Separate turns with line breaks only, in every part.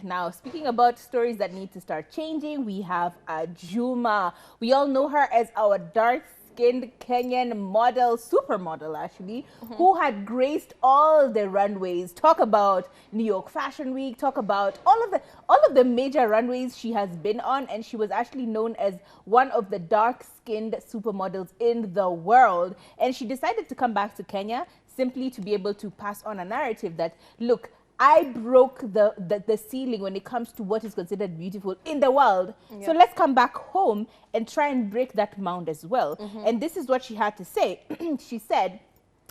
Now, speaking about stories that need to start changing, we have Ajuma. We all know her as our dark-skinned Kenyan model, supermodel actually, who had graced all the runways. Talk about New York Fashion Week, talk about all of the major runways she has been on, and she was actually known as one of the dark-skinned supermodels in the world. And she decided to come back to Kenya simply to be able to pass on a narrative that, look, I broke the ceiling when it comes to what is considered beautiful in the world. So let's come back home and try and break that mound as well. And this is what she had to say. She said,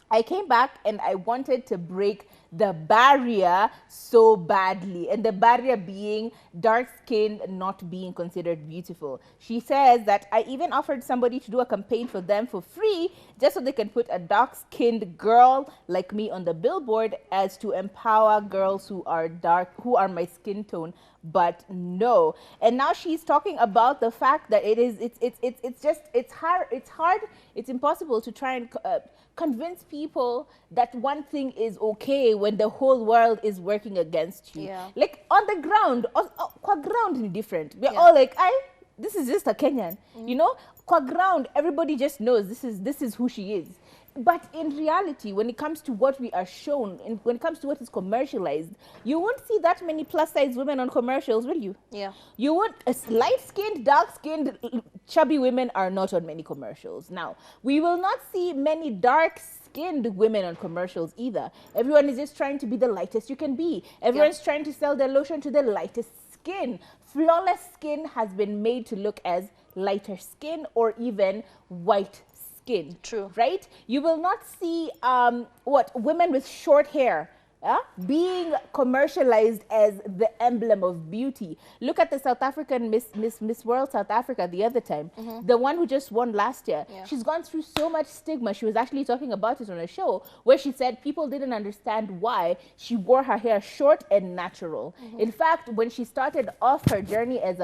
I came back and I wanted to break the barrier so badly, and the barrier being dark skin not being considered beautiful. She says that I even offered somebody to do a campaign for them for free just so they can put a dark-skinned girl like me on the billboard as to empower girls who are dark, who are my skin tone. But no. And now she's talking about the fact that it's hard, it's impossible to try and convince people that one thing is okay when the whole world is working against you. Like on the ground, kwa ground is different. We're all like, this is just a Kenyan, you know? Kwa ground, everybody just knows this is who she is. But in reality, when it comes to what we are shown, and when it comes to what is commercialized, you won't see that many plus-size women on commercials, will you? You won't. Light-skinned, dark-skinned, chubby women are not on many commercials. Now, we will not see many dark-skinned women on commercials either. Everyone is just trying to be the lightest you can be. Everyone's trying to sell their lotion to the lightest skin. Flawless skin has been made to look as lighter skin or even white skin. True. Right? You will not see women with short hair being commercialized as the emblem of beauty. Look at the South African Miss World South Africa the other time, the one who just won last year. She's gone through so much stigma. She was actually talking about it on a show where she said people didn't understand why she wore her hair short and natural. In fact, when she started off her journey as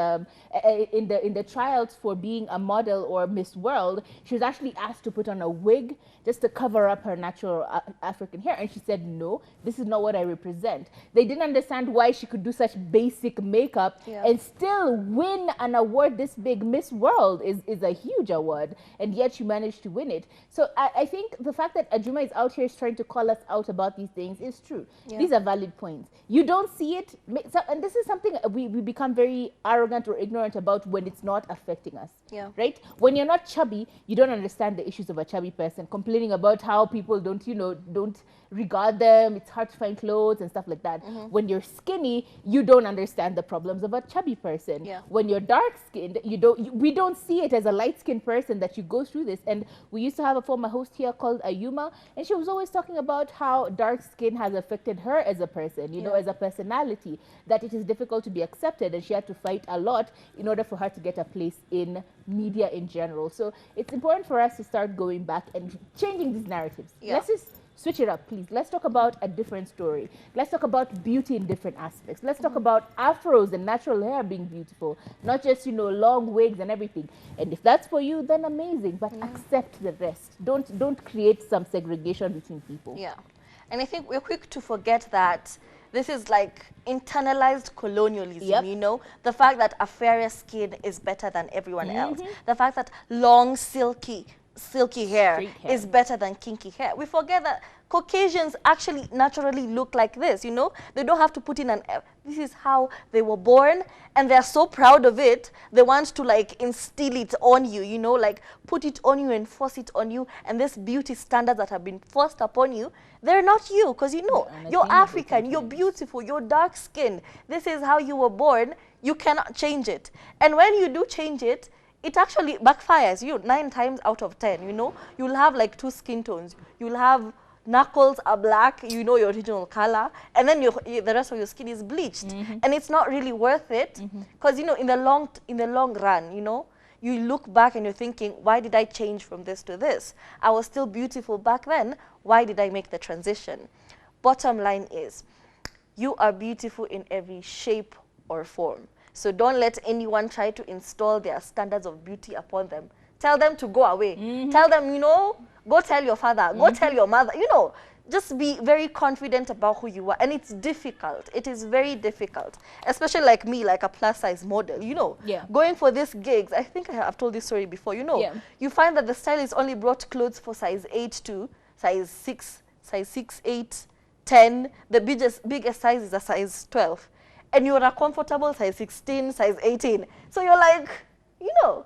in the trials for being a model or Miss World, she was actually asked to put on a wig just to cover up her natural African hair, and she said, no, this is not what I represent. They didn't understand why she could do such basic makeup and still win an award this big. Miss World is a huge award, and yet she managed to win it. So I think the fact that Ajuma is out here trying to call us out about these things is true. These are valid points. You don't see it, and this is something we become very arrogant or ignorant about when it's not affecting us. Right? When you're not chubby, you don't understand the issues of a chubby person, complaining about how people don't regard them, it's hard to find clothes and stuff like that. When you're skinny, you don't understand the problems of a chubby person. When you're dark skinned, we don't see it as a light skinned person that you go through this. And we used to have a former host here called Ajuma, and she was always talking about how dark skin has affected her as a person, you know, as a personality, that it is difficult to be accepted, and she had to fight a lot in order for her to get a place in media in general. So it's important for us to start going back and changing these narratives. Let's just switch it up, please. Let's talk about a different story. Let's talk about beauty in different aspects. Let's talk about afros and natural hair being beautiful, not just, you know, long wigs and everything. And if that's for you, then amazing, but accept the rest. Don't create some segregation between people.
And I think we're quick to forget that this is like internalized colonialism, you know, the fact that a fairer skin is better than everyone else, the fact that long, silky hair is better than kinky hair. We forget that Caucasians actually naturally look like this, you know. They don't have to put in this is how they were born, and they're so proud of it. They want to like instill it on you, you know, like put it on you and force it on you. And this beauty standards that have been forced upon you, they're not you, because you know, you're African, you're beautiful, you're dark skinned. This is how you were born. You cannot change it. And when you do change it, it actually backfires you 9 times out of 10, you know. You'll have like 2 skin tones. You'll have knuckles are black, you know, your original color, and then the rest of your skin is bleached. And it's not really worth it, because, you know, in the long run, you know, you look back and you're thinking, why did I change from this to this? I was still beautiful back then. Why did I make the transition? Bottom line is, you are beautiful in every shape or form. So don't let anyone try to install their standards of beauty upon them. Tell them to go away. Tell them, you know, go tell your father, go tell your mother, you know, just be very confident about who you are. And it's difficult. It is very difficult, especially like me, like a plus size model, you know.
Yeah.
Going for these gigs, I think I've told this story before, you know.
Yeah.
You find that the stylist only brought clothes for size 8 to size 6, size 6, 8, 10. The biggest size is a size 12. And you're a comfortable size 16, size 18. So you're like, you know,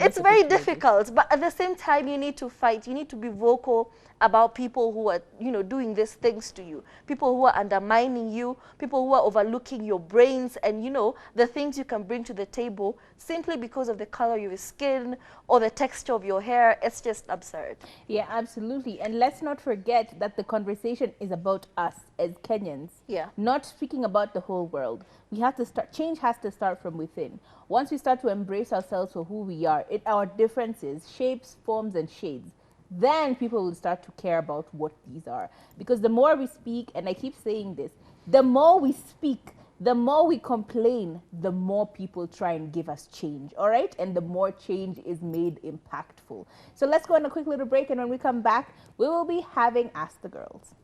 it's very difficult, but at the same time, you need to fight. You need to be vocal about people who are, you know, doing these things to you, people who are undermining you, people who are overlooking your brains and, you know, the things you can bring to the table simply because of the color of your skin or the texture of your hair. It's just absurd.
Yeah, absolutely. And let's not forget that the conversation is about us as Kenyans.
Yeah.
Not speaking about the whole world. We have to start, change has to start from within. Once we start to embrace ourselves for who we are, our differences, shapes, forms, and shades, then people will start to care about what these are. Because the more we speak, and I keep saying this, the more we speak, the more we complain, the more people try and give us change, all right? And the more change is made impactful. So let's go on a quick little break, and when we come back, we will be having Ask the Girls.